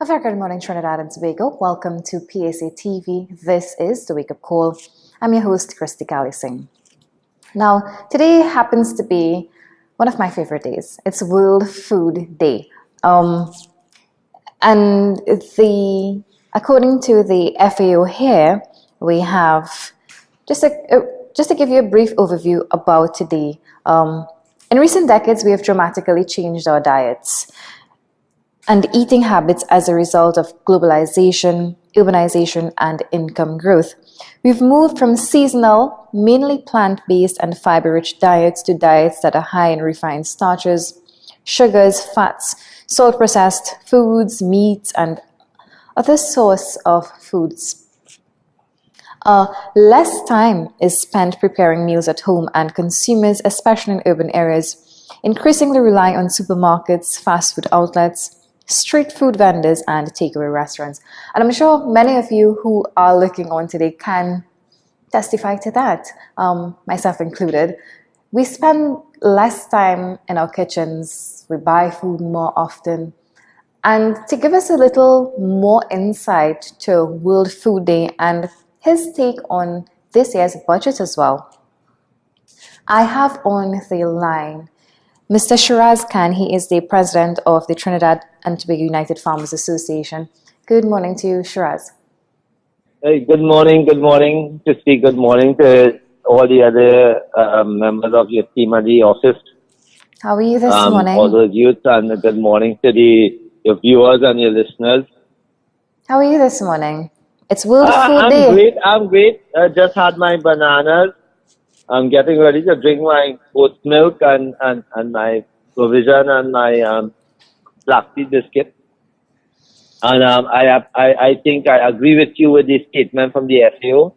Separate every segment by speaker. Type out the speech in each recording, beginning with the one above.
Speaker 1: A very good morning, Trinidad and Tobago. Welcome to PSA TV. This is the Wake Up Call. I'm your host, Christy Singh. Now, today happens to be one of my favorite days. It's World Food Day. And according to the FAO here, we have just to give you a brief overview about today. In recent decades, we have dramatically changed our diets and eating habits as a result of globalization, urbanization, and income growth. We've moved from seasonal, mainly plant-based and fiber-rich diets to diets that are high in refined starches, sugars, fats, salt-processed foods, meats, and other source of foods. Less time is spent preparing meals at home, and consumers, especially in urban areas, increasingly rely on supermarkets, fast food outlets, street food vendors, and takeaway restaurants. And I'm sure many of you who are looking on today can testify to that, myself included. We spend less time in our kitchens, we buy food more often. And to give us a little more insight to World Food Day and his take on this year's budget as well, I have on the line Mr. Shiraz Khan. He is the president of the Trinidad and Tobago United Farmers Association. Good morning to you, Shiraz.
Speaker 2: Hey, good morning, Christy. Good morning to all the other members of your team at the office.
Speaker 1: How are you this morning?
Speaker 2: All those youths, and good morning to your viewers and your listeners.
Speaker 1: How are you this morning? It's World Food Day.
Speaker 2: I'm great. I just had my bananas. I'm getting ready to drink my oat milk and my provision and my black tea biscuit. And I think I agree with you with the statement from the FAO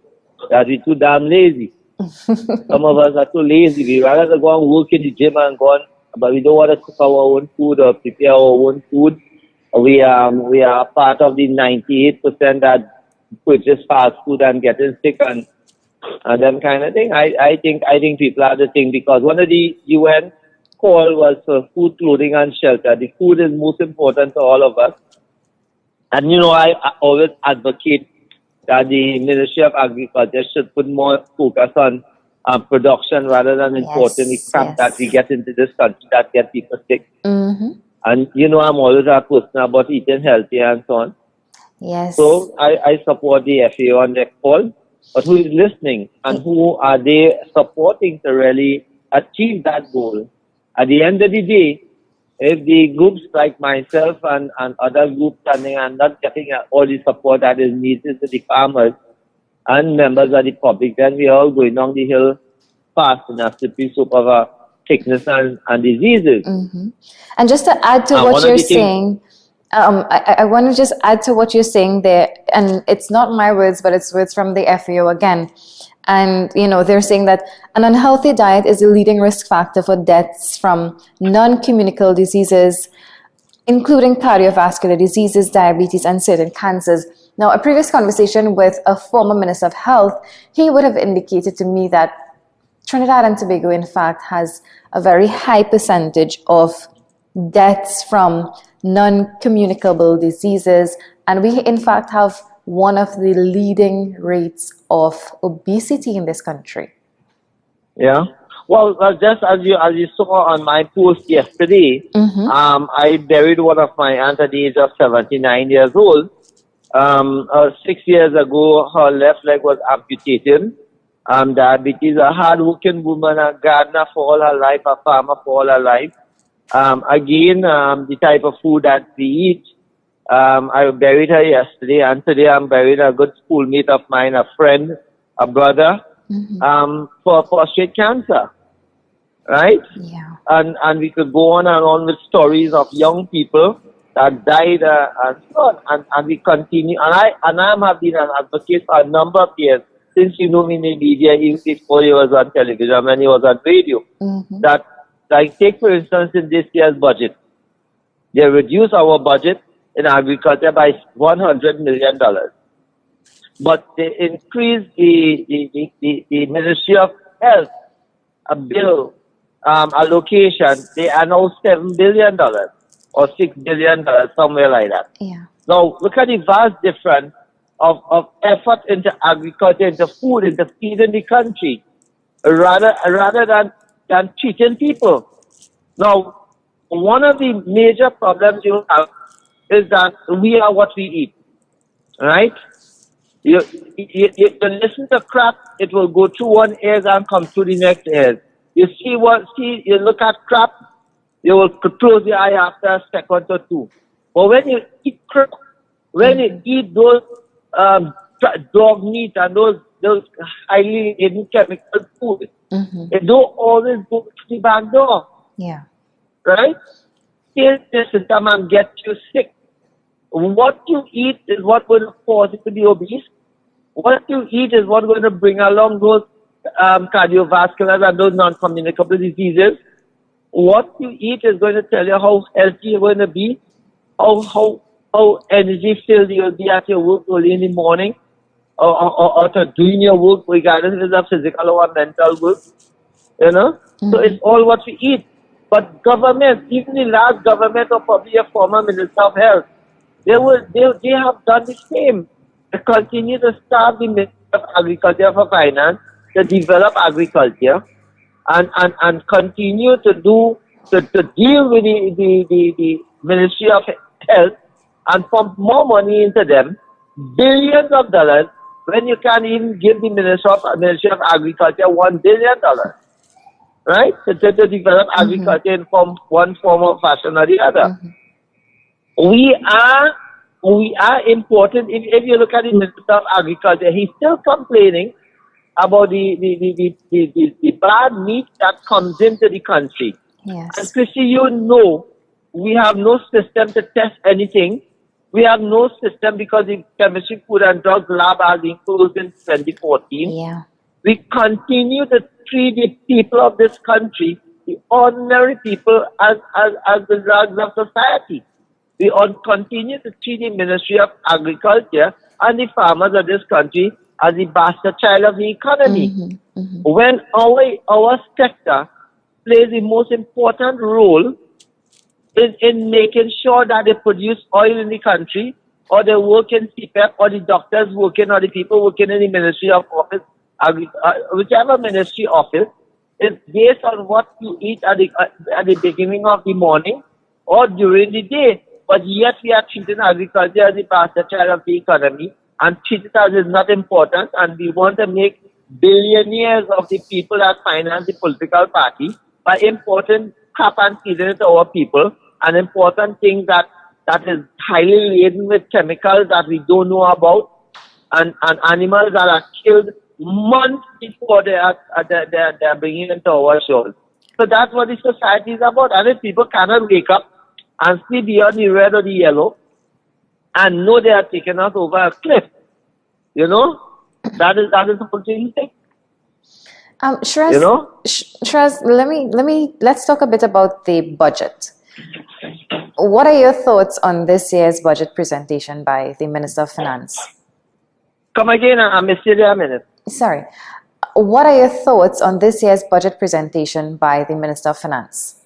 Speaker 2: that we're too damn lazy. Some of us are too lazy. We rather go and work in the gym and go on, but we don't want to cook our own food or prepare our own food. We are part of the 98% that purchase fast food and getting sick and them kind of thing. I think people are the thing, because one of the UN call was for food, clothing, and shelter. The food is most important to all of us. And I always advocate that the Ministry of Agriculture should put more focus on production rather than importing the crap that we get into this country that get people sick.
Speaker 1: Mm-hmm.
Speaker 2: And I'm always a person about eating healthy and so on.
Speaker 1: Yes.
Speaker 2: So I support the FAO on their call. But who is listening and who are they supporting to really achieve that goal? At the end of the day, if the groups like myself and other groups are not getting all the support that is needed to the farmers and members of the public, then we are all going down the hill fast in a slippery slope of sickness and diseases.
Speaker 1: Mm-hmm. And just to add to what you're saying, I want to just add to what you're saying there, and it's not my words, but it's words from the FAO again. And, they're saying that an unhealthy diet is a leading risk factor for deaths from non-communicable diseases, including cardiovascular diseases, diabetes, and certain cancers. Now, a previous conversation with a former Minister of Health, he would have indicated to me that Trinidad and Tobago, in fact, has a very high percentage of deaths from non-communicable diseases, and we in fact have one of the leading rates of obesity in this country.
Speaker 2: Yeah. Well, just as you saw on my post yesterday, I buried one of my aunts at the age of 79 years old. 6 years ago, her left leg was amputated. Diabetes, a hard-working woman, a gardener for all her life, a farmer for all her life. Again, the type of food that we eat. I buried her yesterday, and today I'm burying a good schoolmate of mine, a friend, a brother, for prostate cancer. Right?
Speaker 1: Yeah.
Speaker 2: And we could go on and on with stories of young people that died and so on. And we continue. And I have been an advocate for a number of years, since me in the media, even before he was on television, when he was on radio, that, like, take for instance in this year's budget, they reduced our budget in agriculture by $100 million. But they increased the Ministry of Health a bill allocation. They are now $7 billion. or $6 billion, somewhere like that.
Speaker 1: Yeah.
Speaker 2: Now, look at the vast difference of effort into agriculture, into food, into feeding the country, rather than treating people. Now, one of the major problems you have is that we are what we eat, right? You listen to crap, it will go through one ear and come through the next ear. You look at crap, you will close your eye after a second or two. But when you eat crap, when you eat those dog meat and those highly laden chemical food, it don't always go to the back door.
Speaker 1: Yeah.
Speaker 2: Right? Kill the system and get you sick. What you eat is what's going to cause you to be obese. What you eat is what's going to bring along those cardiovascular and those non-communicable diseases. What you eat is going to tell you how healthy you're going to be, how energy filled you'll be at your work early in the morning, or to doing your work, regardless if it's a physical or a mental work. You know? So it's all what we eat. But government, even the last government or probably a former Minister of Health, they have done the same. They continue to starve the Minister of Agriculture for Finance to develop agriculture and continue to deal with the Ministry of Health and pump more money into them, billions of dollars, when you can't even give the Ministry of Agriculture $1 billion. Right? To develop agriculture in one form or fashion or the other. We are important. If you look at the Minister of Agriculture, he's still complaining about the bad meat that comes into the country.
Speaker 1: Yes.
Speaker 2: And Chrissy, you know, we have no system to test anything. We have no system because the Chemistry, Food and Drugs Lab has been closed in 2014.
Speaker 1: Yeah.
Speaker 2: We continue to treat the people of this country, the ordinary people, as the drugs of society. We continue to treat the Ministry of Agriculture and the farmers of this country as the bastard child of the economy. When our sector plays the most important role in making sure that they produce oil in the country, or they work in CPEP, or the doctors working, or the people working in the Ministry of Office, whichever ministry office, is based on what you eat at the beginning of the morning or during the day. But yet we are treating agriculture as the bastard child of the economy and treat it as is not important, and we want to make billionaires of the people that finance the political party by importing crap and feeding it to our people, and importing things that is highly laden with chemicals that we don't know about, and animals that are killed months before they are bringing into our shores. So that's what the society is about. And if people cannot wake up and see beyond the red or the yellow and know they are taking us over a cliff, you know, that is the whole thing.
Speaker 1: Shiraz,
Speaker 2: You know?
Speaker 1: Shiraz, let's talk a bit about the budget. What are your thoughts on this year's budget presentation by the Minister of Finance?
Speaker 2: Come again, I missed you there a minute.
Speaker 1: Sorry. What are your thoughts on this year's budget presentation by the Minister of Finance?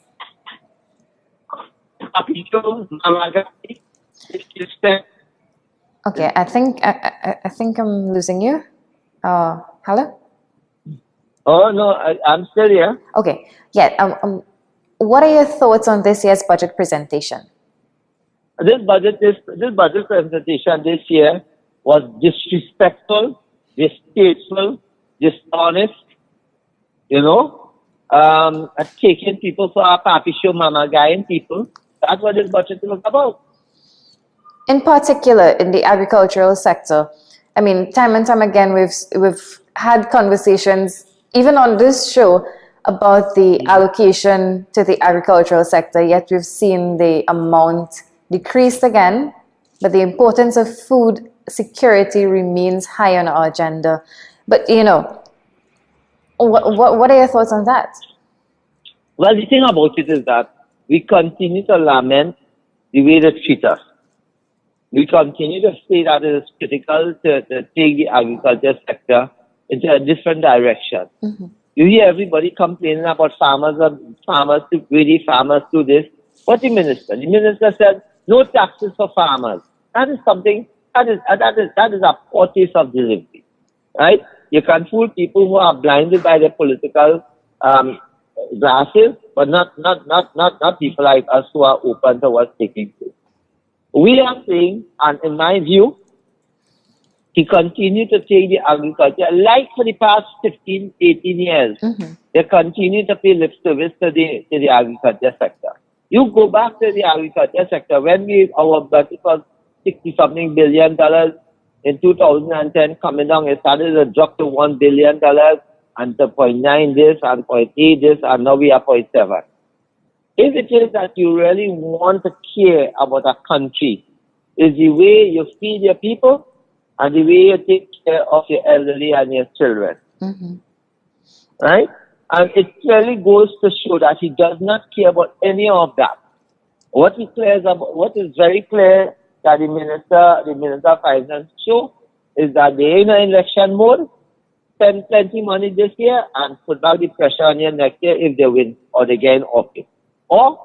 Speaker 1: Okay, I think I'm losing you. Hello?
Speaker 2: Oh no, I'm still here.
Speaker 1: Okay. Yeah. What are your thoughts on this year's budget presentation?
Speaker 2: This budget presentation this year was disrespectful, distasteful, dishonest, you know, taking people for a papi show, mama guying people. That's what this budget was about.
Speaker 1: In particular, in the agricultural sector, I mean, time and time again, we've had conversations, even on this show, about the allocation to the agricultural sector, yet we've seen the amount decreased again, but the importance of food security remains high on our agenda. But, you know, what are your thoughts on that?
Speaker 2: Well, the thing about it is that we continue to lament the way they treat us. We continue to say that it is critical to take the agriculture sector into a different direction. You hear everybody complaining about farmers do this, What the minister? The minister said no taxes for farmers. That is something that is a poor taste of delivery, right? You can fool people who are blinded by their political glasses, but not people like us who are open to what's taking place. We are saying, and in my view, to continue to take the agriculture, like for the past 15, 18 years, they continue to pay lip service to the agriculture sector. You go back to the agriculture sector, when our budget was $60-something billion in 2010, coming down, it started to drop to $1 billion, and to 0.9 this, and 0.8 this, and now we are 0.7. If it is that you really want to care about a country, is the way you feed your people and the way you take care of your elderly and your children. Right? And it clearly goes to show that he does not care about any of that. What is very clear that the Minister of Finance show is that they are in an election mode, spend plenty money this year and put back the pressure on you next year if they win or they get in office. Or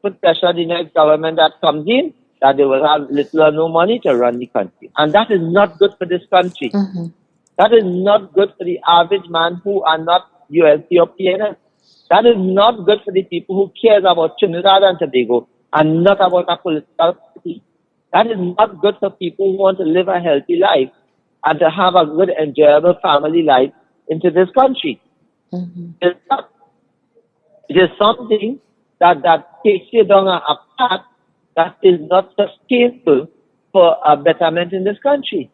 Speaker 2: put pressure on the next government that comes in that they will have little or no money to run the country. And that is not good for this country. That is not good for the average man who are not USC or PNS. That is not good for the people who cares about Trinidad and Tobago and not about a political party. That is not good for people who want to live a healthy life and to have a good, enjoyable family life into this country. It's not. It is something that takes you down a path that is not sustainable for a betterment in this country.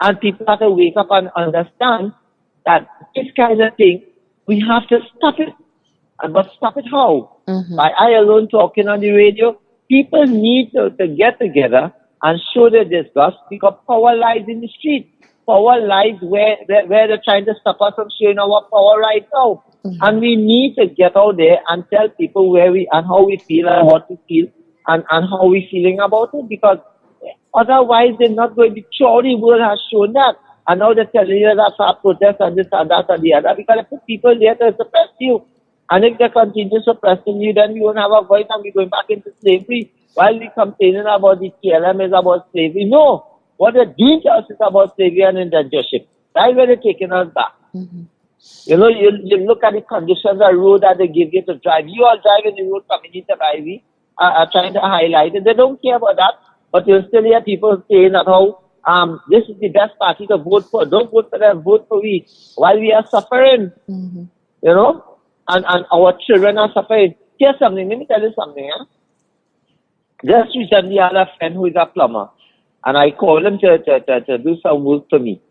Speaker 2: And people have to wake up and understand that this kind of thing, we have to stop it. And but stop it how? By I alone talking on the radio, people need to get together and show their disgust because power lies in the street. Power lies where they're trying to stop us from showing our power right now. And we need to get out there and tell people where we and how we feel and what we feel and how we're feeling about it, because otherwise they're not going to be sure. The world has shown that. And now they're telling you that for protest and this and that and the other, because they put people there to suppress you. And if they continue suppressing you, then we won't have a voice and we're going back into slavery. While we're complaining about the TLM is about slavery. No. What they're doing to us is about slavery and indentureship. That's where they're taking us back. You know, you look at the conditions of the road that they give you to drive. You are driving the road coming into Ivy, trying to highlight it. They don't care about that. But you'll still hear people saying that how this is the best party to vote for. Don't vote for them, vote for we. While we are suffering, you know, and our children are suffering. Here's something, let me tell you something. Just recently I had a friend who is a plumber, and I called him to do some work for me.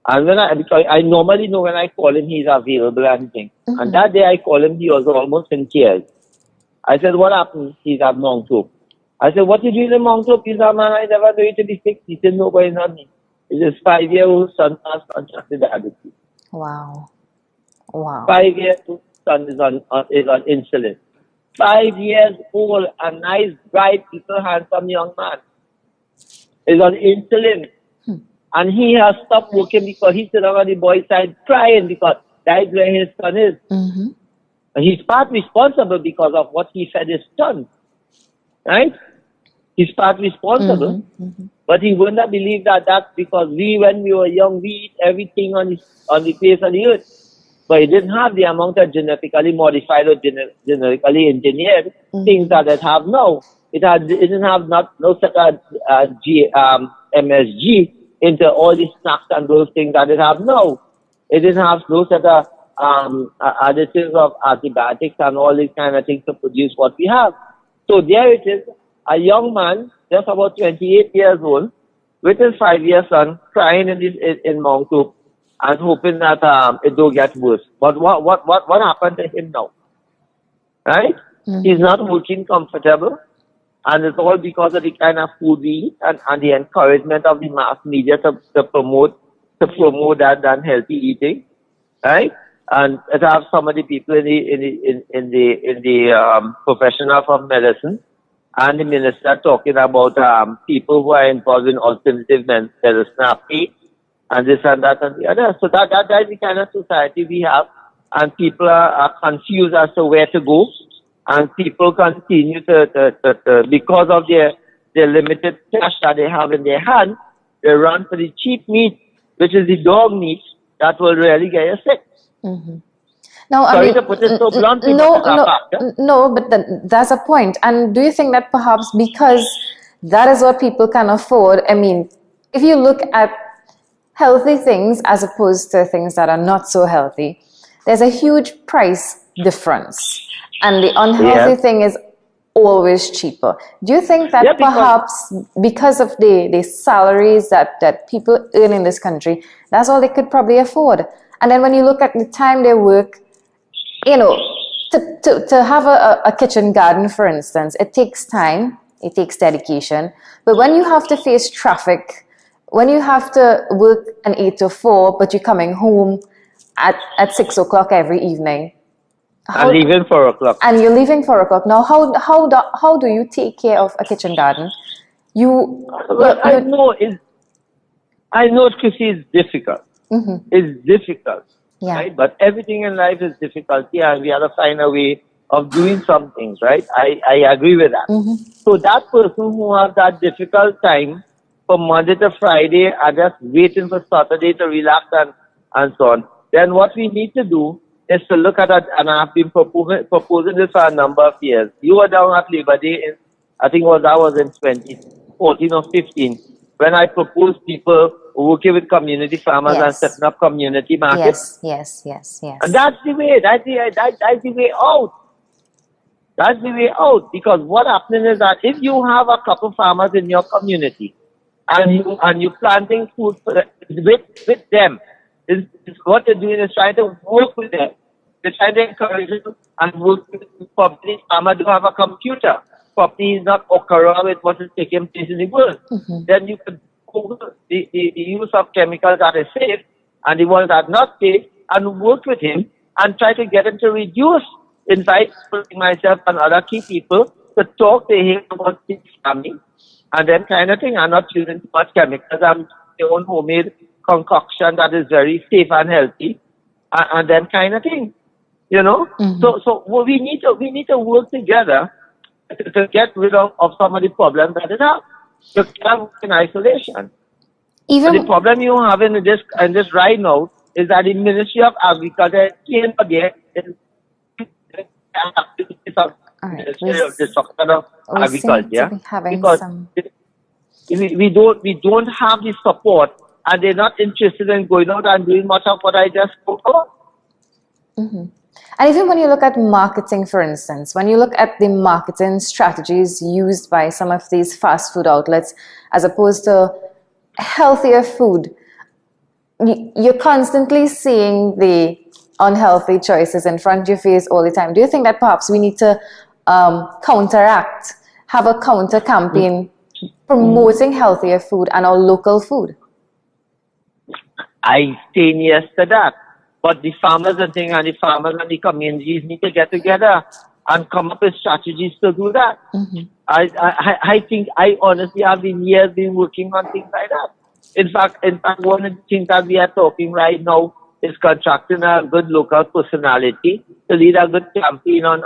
Speaker 2: And because I normally know when I call him, he's available and things. And that day I called him, he was almost in tears. I said, what happened? He's at Mount Hope. I said, what you doing in Mount Hope? He said, man, I never knew you to be sick. He said, nobody not me. His 5-year-old son has contracted diabetes.
Speaker 1: Wow. Wow.
Speaker 2: 5-year-old son is on insulin. 5 years old, a nice, bright, little, handsome young man is on insulin. And he has stopped working because he's sitting on the boy's side crying because that's where his son is. And he's part responsible because of what he fed his son. Right? He's part responsible. But he would not believe that that's because when we were young, we eat everything on the face of the earth. But he didn't have the amount of genetically modified or genetically engineered things that it have now. It didn't have no such MSG into all these snacks and those things that it have now. It didn't have no such additives of antibiotics and all these kind of things to produce what we have. So there it is, a young man, just about 28 years old, with his 5-year son, crying in Mount Hope and hoping that it don't get worse. But what happened to him now? Right? He's not working comfortable. And it's all because of the kind of food we eat and the encouragement of the mass media to promote that unhealthy eating, right? And it have some of the people in the profession of medicine and the minister talking about people who are involved in alternative medicine, and this and that and the other. So that is the kind of society we have, and people are confused as to where to go. and people continue because of their limited cash that they have in their hand, they run for the cheap meat, which is the dog meat that will really get you sick.
Speaker 1: No, I
Speaker 2: Sorry
Speaker 1: mean,
Speaker 2: to put it so bluntly,
Speaker 1: no,
Speaker 2: but it's a fact.
Speaker 1: no, but that's a point. And do you think that perhaps because that is what people can afford? I mean, if you look at healthy things as opposed to things that are not so healthy, there's a huge price difference, and the unhealthy thing is always cheaper. Do you think that perhaps because of the salaries that people earn in this country, that's all they could probably afford? And then when you look at the time they work, you know, to have a kitchen garden, for instance, it takes time, it takes dedication. But when you have to face traffic, when you have to work an 8 to 4, but you're coming home at 6 o'clock every evening,
Speaker 2: and leaving 4 o'clock.
Speaker 1: And you're leaving 4 o'clock. Now, how do you take care of a kitchen garden?
Speaker 2: I know, Chrissy, it's difficult. It's difficult, right? But everything in life is difficulty, and we have to find a way of doing some things, right? I agree with that. So that person who has that difficult time from Monday to Friday and just waiting for Saturday to relax and so on, then what we need to do is to look at it, and I've been proposing this for a number of years. You were down at Labor Day, I think that was in 2014 or 15, when I proposed people working with community farmers and setting up community markets.
Speaker 1: Yes.
Speaker 2: And that's the way. That's the way out. That's the way out. Because what happens is that if you have a couple farmers in your community and you planting food with them, is what they're doing is trying to work with them. They're trying to encourage them and work with the property farmer to have a computer. Property is not occurring with what is taking place in the world. Then you could go the use of chemicals that is safe and the ones that are not safe, and work with him and try to get him to reduce. In fact, putting myself and other key people to talk to him about his family and then kind of thing. I'm not using too much chemicals. I'm my own homemade concoction that is very safe and healthy, and then kind of thing, you know. So we need to work together to get rid of some of the problems that it has. You can't work in isolation. The problem you have in this right now is that the Ministry of Agriculture came again in Ministry of Destruction of Agriculture, because we don't have the support, and they're not interested in going out and doing much of what I just spoke about.
Speaker 1: And even when you look at marketing, for instance, when you look at the marketing strategies used by some of these fast food outlets as opposed to healthier food, you're constantly seeing the unhealthy choices in front of your face all the time. Do you think that perhaps we need to counteract, have a counter campaign promoting healthier food and our local food?
Speaker 2: I say yes to that. But the farmers and the communities need to get together and come up with strategies to do that. I think I honestly have been working on things like that. In fact, one of the things that we are talking right now is contracting a good local personality to lead a good campaign on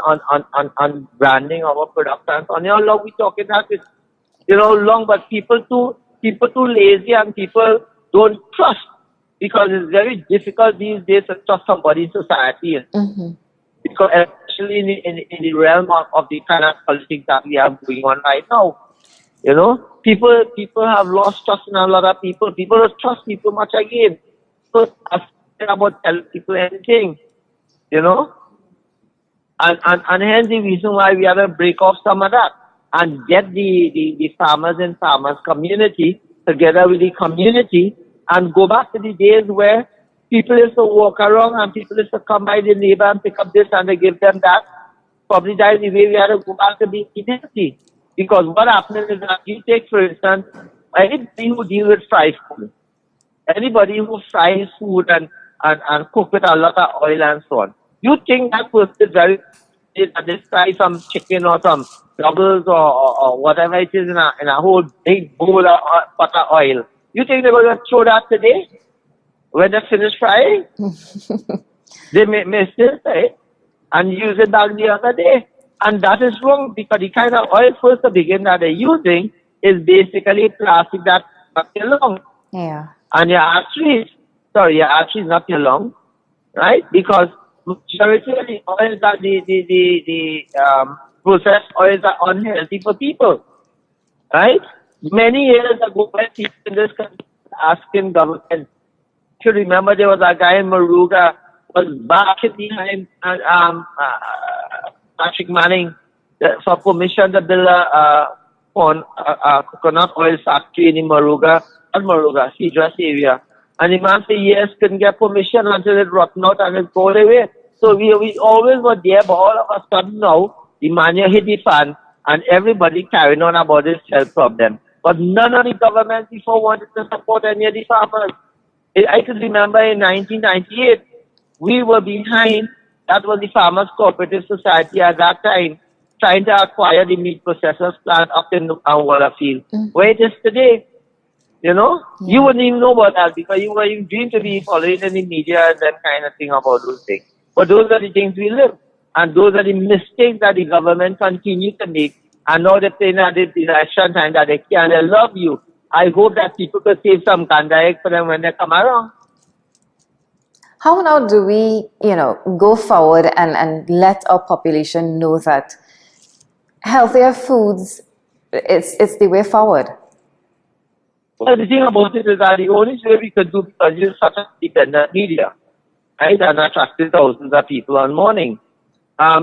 Speaker 2: branding our products. And on how long we talking that is, long, but people too lazy, and people don't trust. Because it's very difficult these days to trust somebody in society. Because especially in the realm of the kind of politics that we have going on right now, people have lost trust in a lot of people. People don't trust people much again. So I'm about telling people anything, and hence the reason why we have to break off some of that and get the farmers and farmers community together with the community. And go back to the days where people used to walk around and people used to come by the neighbor and pick up this and they give them that. Probably that is the way we have to go back to being healthy. Because what happens is that you take, for instance, anybody who deals with fried food, anybody who fries food and cook with a lot of oil and so on, you think that person is very, they fry some chicken or some doubles or whatever it is in a whole big bowl of butter oil. You think they're going to throw that today when they finish frying? They may still say and use it back the other day. And that is wrong because the kind of oil first to begin that they're using is basically plastic that not your lung.
Speaker 1: Yeah.
Speaker 2: And your arteries not your lung, right? Because majority of the oils that the processed oils are unhealthy for people, right? Many years ago, when people in this country were asking government, if you remember, there was a guy in Maruga was barking behind Patrick Manning for permission to build a coconut oil factory in Maruga, not Maruga, Shiraz area. And the man said yes, couldn't get permission until it rotten out and it go away. So we always were there, but all of a sudden now, the mania hit the fan and everybody carrying on about this health problem. But none of the governments before wanted to support any of the farmers. I could remember in 1998, we were behind, that was the Farmers Cooperative Society at that time, trying to acquire the meat processors plant up in Waterfield. Where it is today, you know, you wouldn't even know about that because you were even dreamed to be following in the media and that kind of thing about those things. But those are the things we live. And those are the mistakes that the government continue to make. And now they're playing at the election time that they can. They love you. I hope that people could save some Kandaik for them when they come around.
Speaker 1: How now do we, go forward and let our population know that healthier foods, it's the way forward?
Speaker 2: Well, the thing about it is that the only way we could do, because you're such a dependent media, right, and attracting thousands of people on morning,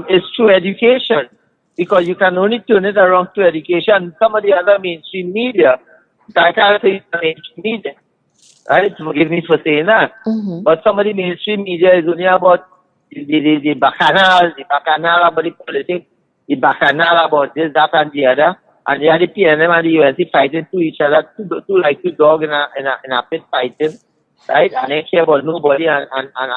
Speaker 2: is through education. Because you can only turn it around to education. Some of the other mainstream media, I can't say it's the mainstream media, right? Forgive me for saying that. But some of the mainstream media is only about the bacchanal about the politics, the bacchanal about this, that, and the other. And they are the PNM and the UNC fighting to each other, two dogs in a pit fighting, right? And they care about nobody and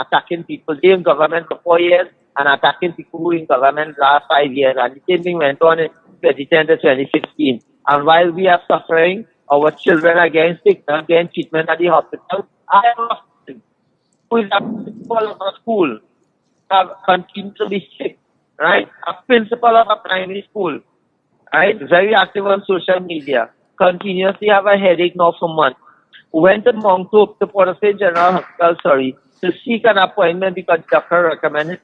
Speaker 2: attacking people. They in government for 4 years and attacking people who in government last 5 years. And the same thing went on in 2010 to 2016. And while we are suffering, our children are getting sick, are getting treatment at the hospital. I have a friend who is a principal of a school, have continued to be sick, right? A principal of a primary school, right? Very active on social media, continuously have a headache now for months. Went to Moncton, to Port of St. General Hospital, to seek an appointment because the doctor recommended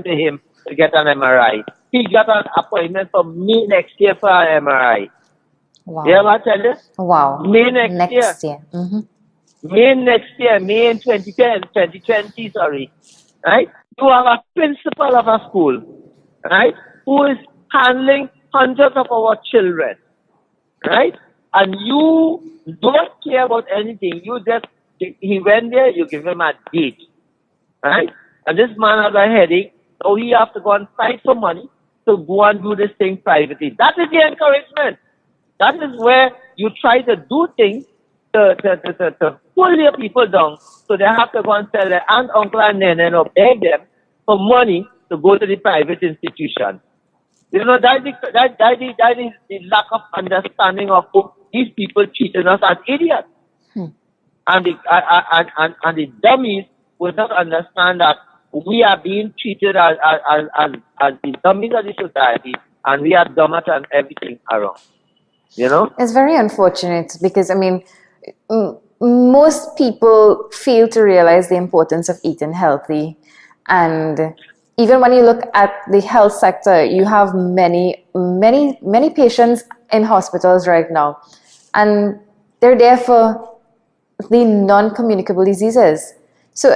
Speaker 2: him to get an MRI. He got an appointment for May next year for an MRI.
Speaker 1: Wow.
Speaker 2: You know what I tell you?
Speaker 1: Wow.
Speaker 2: May next year. May next year, May in 2020, sorry. Right? You have a principal of a school, right, who is handling hundreds of our children, right? And you don't care about anything. He went there, you give him a date, right? And this man has a headache, so he has to go and fight for money to go and do this thing privately. That is the encouragement. That is where you try to do things to pull your people down, so they have to go and tell their aunt, uncle, and nene or beg them for money to go to the private institution. You know, that is the lack of understanding of these people treating us as idiots. And the dummies will not understand that we are being treated as the dummies of the society, and we are dumber than everything around. You know?
Speaker 1: It's very unfortunate because, most people fail to realize the importance of eating healthy. And even when you look at the health sector, you have many patients in hospitals right now. And they're there for the non-communicable diseases. So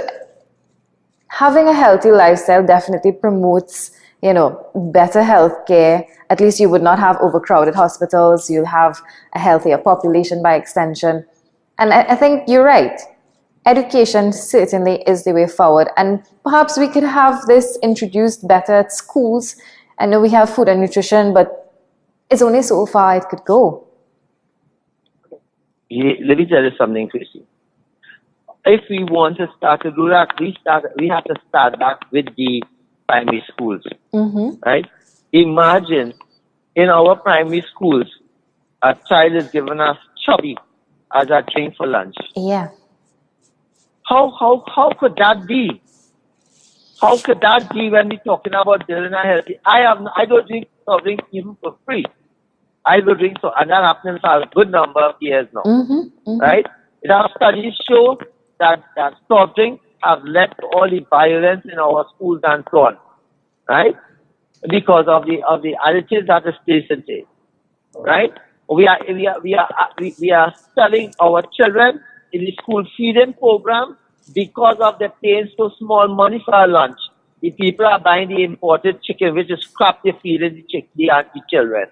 Speaker 1: having a healthy lifestyle definitely promotes, better health care. At least you would not have overcrowded hospitals. You'll have a healthier population by extension. And I think you're right. Education certainly is the way forward. And perhaps we could have this introduced better at schools. I know we have food and nutrition, but it's only so far it could go.
Speaker 2: Let me tell you something, Chrissy. If we want to start to do that, we have to start back with the primary schools, right? Imagine in our primary schools, a child is given us chubby as a drink for lunch.
Speaker 1: Yeah.
Speaker 2: How could that be? How could that be when we're talking about children are healthy? I don't drink soft drinks even for free. I will drink so, and that happens for a good number of years now, right? Our studies show that soft drinks have led to all the violence in our schools and so on, right? Because of the additives that the state contains, right? We are selling our children in the school feeding program because of the paying so small money for our lunch. The people are buying the imported chicken, which is crap they feed the children.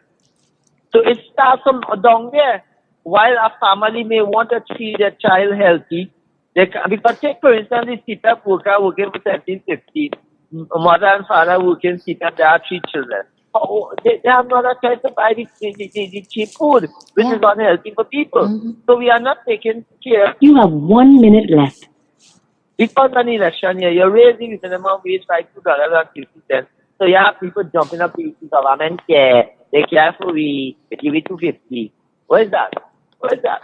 Speaker 2: So it starts from down there. While a family may want to feed their child healthy, because take for instance the CPAP worker working for 1750, mother and father working CPAP, they have 3 children. They have not a choice to buy the cheap food, which is unhealthy for people. So we are not taking care.
Speaker 3: You have 1 minute left.
Speaker 2: Because an election here, you're raising the minimum wage by $2.50. So you have people jumping up to government care. They care for we, they give it $2.50. What is that? What is that?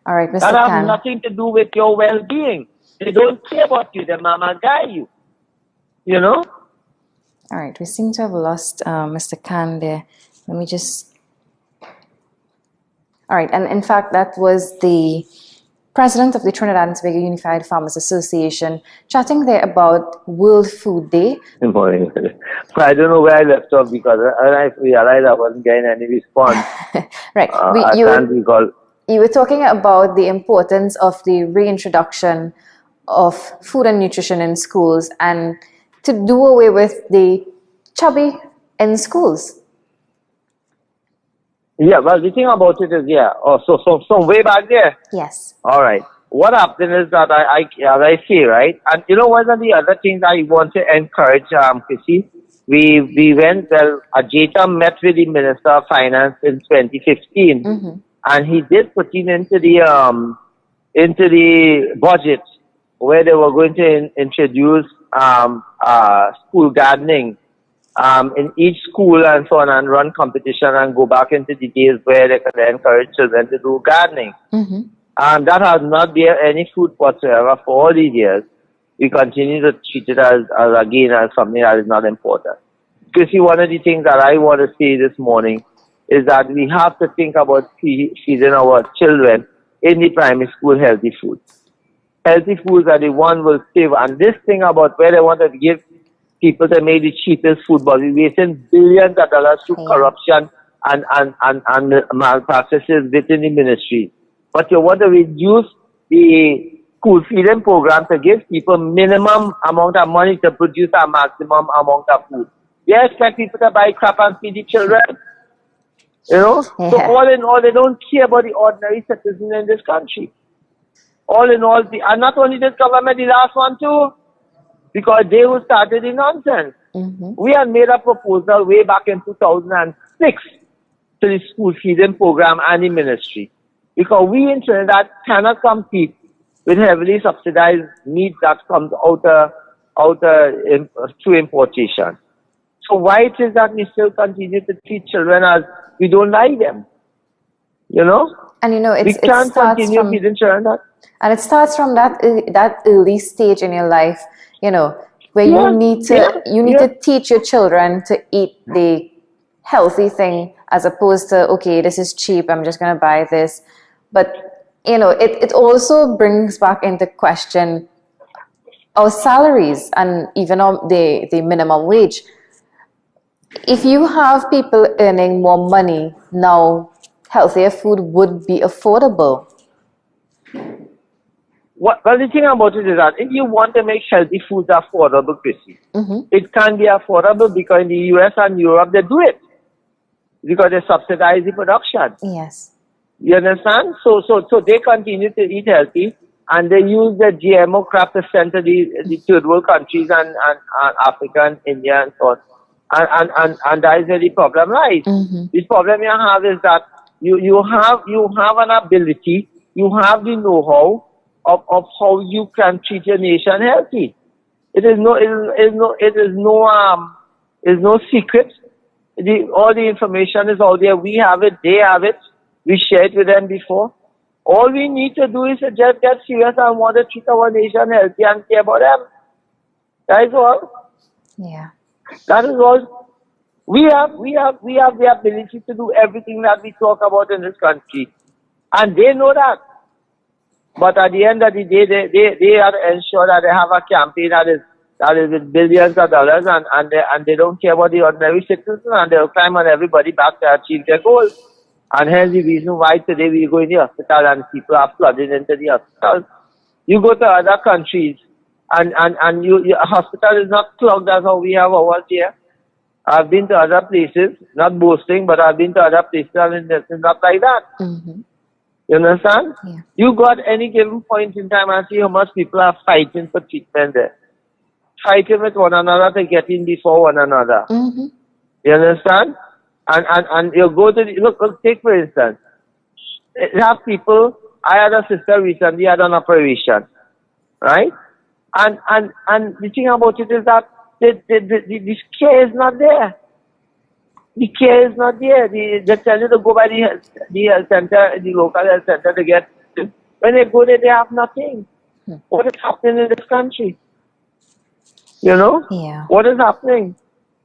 Speaker 1: All right, Mr.
Speaker 2: That
Speaker 1: Khan.
Speaker 2: has nothing to do with your well-being. They don't care about you. They mama guy you. You know?
Speaker 1: All right, we seem to have lost Mr. Khan there. Let me just... All right, and in fact, that was the president of the Trinidad and Tobago Unified Farmers Association chatting there about World Food Day.
Speaker 2: Good morning. So I don't know where I left off because I realized I wasn't getting any response.
Speaker 1: Right.
Speaker 2: I can't recall.
Speaker 1: You were talking about the importance of the reintroduction of food and nutrition in schools and to do away with the chubby in schools.
Speaker 2: Yeah, well, the thing about it is, so way back there.
Speaker 1: Yes.
Speaker 2: All right. What happened is that as I say, right, and you know, one of the other things I want to encourage, Chrissy, we went, Ajita met with the Minister of Finance in 2015, and he did put in into the budget where they were going to introduce school gardening in each school and so on, and run competition and go back into the days where they could encourage children to do gardening. And that has not bear any fruit whatsoever for all these years. We continue to treat it as something that is not important. Because see, one of the things that I want to say this morning is that we have to think about feeding our children in the primary school healthy food. Healthy foods are the one will save. And this thing about where they want to give people to make the cheapest food, but we're wasting billions of dollars through corruption and malpractices within the ministry. But you want to reduce the school feeding program to give people minimum amount of money to produce a maximum amount of food. You expect people to buy crap and feed the children? You know?
Speaker 1: Yeah.
Speaker 2: So all in all, they don't care about the ordinary citizen in this country. All in all, and not only this government, the last one too, because they who started the nonsense. We had made a proposal way back in 2006 to the school feeding program and the ministry. Because we in Trinidad cannot compete with heavily subsidized meat that comes out through importation. So why it is that we still continue to treat children as we don't like them? You know?
Speaker 1: And you know,
Speaker 2: we can't continue feeding children that.
Speaker 1: And it starts from that early stage in your life, you know, where you need to teach your children to eat the healthy thing as opposed to, okay, this is cheap, I'm just going to buy this. But, you know, it also brings back into question our salaries and even the minimum wage. If you have people earning more money now, healthier food would be affordable.
Speaker 2: Well, the thing about it is that if you want to make healthy foods affordable, Chrissy, it can be affordable because in the US and Europe they do it because they subsidize the production.
Speaker 1: Yes.
Speaker 2: You understand? So they continue to eat healthy and they use the GMO crap to send to the third world countries and Africa and India and so on. And that is where the problem lies. The problem you have is that you have an ability, you have the know-how of how you can treat your nation healthy. It is no secret. All the information is out there. We have it, they have it. We shared with them before. All we need to do is to just get serious and want to treat our nation healthy and care about them. That is all.
Speaker 1: Yeah.
Speaker 2: That is all. We have the ability to do everything that we talk about in this country. And they know that. But at the end of the day, they have to ensure that they have a campaign that is with billions of dollars, and they don't care about the ordinary citizens, and they'll climb on everybody back to achieve their goals. And hence the reason why today we go in the hospital and people are flooding into the hospitals. You go to other countries and your hospital is not clogged as how we have ours here. I've been to other places, not boasting, but I've been to other places and it's not like that.
Speaker 1: Mm-hmm.
Speaker 2: You understand?
Speaker 1: Yeah.
Speaker 2: You got any given point in time and see how much people are fighting for treatment there. Fighting with one another to get in before one another.
Speaker 1: Mm-hmm.
Speaker 2: You understand? And you go to look, take for instance, you have people, I had a sister recently had an operation, right? And the thing about it is that the care is not there. The care is not there. They tell you to go by the health center, the local health center to get. When they go there, they have nothing. What is happening in this country? You know?
Speaker 1: Yeah.
Speaker 2: What is happening?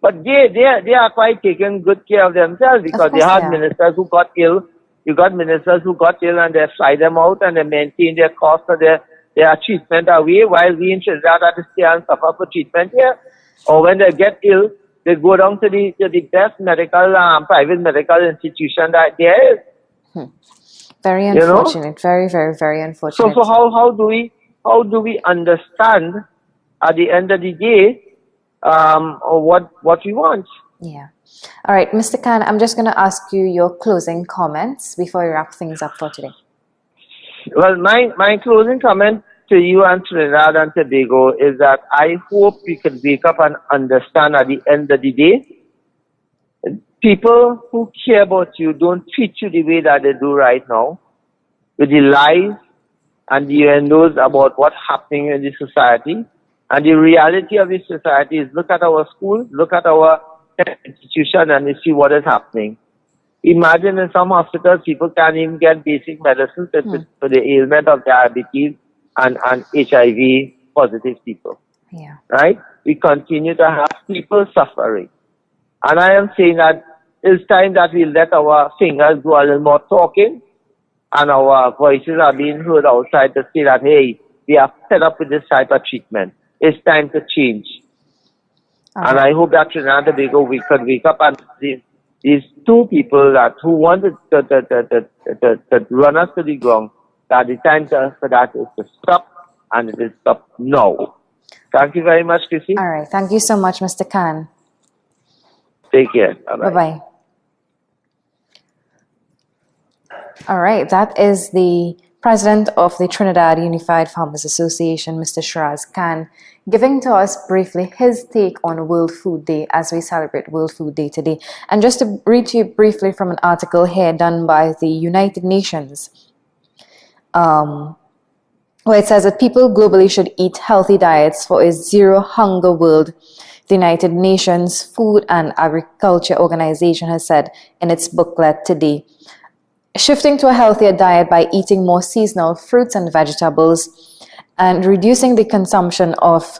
Speaker 2: But they are quite taking good care of themselves because they had ministers who got ill. You got ministers who got ill and they fly them out and they maintain their cost of their treatment away while we in Trinidad have to stay and suffer for treatment here. Or when they get ill, they go down to the best medical, private medical institution that there is.
Speaker 1: Very unfortunate. Very, very, very unfortunate.
Speaker 2: So how do we understand at the end of the day what we want?
Speaker 1: Yeah. All right, Mr. Khan, I'm just going to ask you your closing comments before we wrap things up for today.
Speaker 2: Well, my closing comment to you and Trinidad and Tobago is that I hope we can wake up and understand at the end of the day, people who care about you don't treat you the way that they do right now, with the lies and the innuendos about what's happening in the society. And the reality of this society is look at our schools, look at our institution, and you see what is happening. Imagine in some hospitals, people can't even get basic medicine for the ailment of diabetes and HIV positive people.
Speaker 1: Yeah.
Speaker 2: Right? We continue to have people suffering. And I am saying that it's time that we let our fingers do a little more talking and our voices are being heard outside to say that, hey, we are fed up with this type of treatment. It's time to change. And I hope that Trinidad and Tobago we could wake up and these two people who wanted to run us to the ground, that the time for that is to stop, and it is stop now. Thank you very much, Chrissy.
Speaker 1: All right. Thank you so much, Mr. Khan.
Speaker 2: Take care. Bye-bye.
Speaker 1: Bye-bye. All right. That is the president of the Trinidad Unified Farmers Association, Mr. Shiraz Khan, giving to us briefly his take on World Food Day as we celebrate World Food Day today. And just to read to you briefly from an article here done by the United Nations, where it says that people globally should eat healthy diets for a zero hunger world. The United Nations Food and Agriculture Organization has said in its booklet today. Shifting to a healthier diet by eating more seasonal fruits and vegetables and reducing the consumption of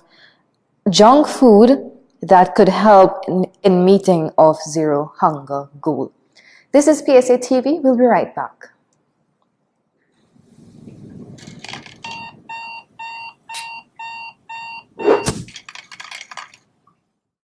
Speaker 1: junk food that could help in meeting of zero hunger goal. This is PSA TV. We'll be right back.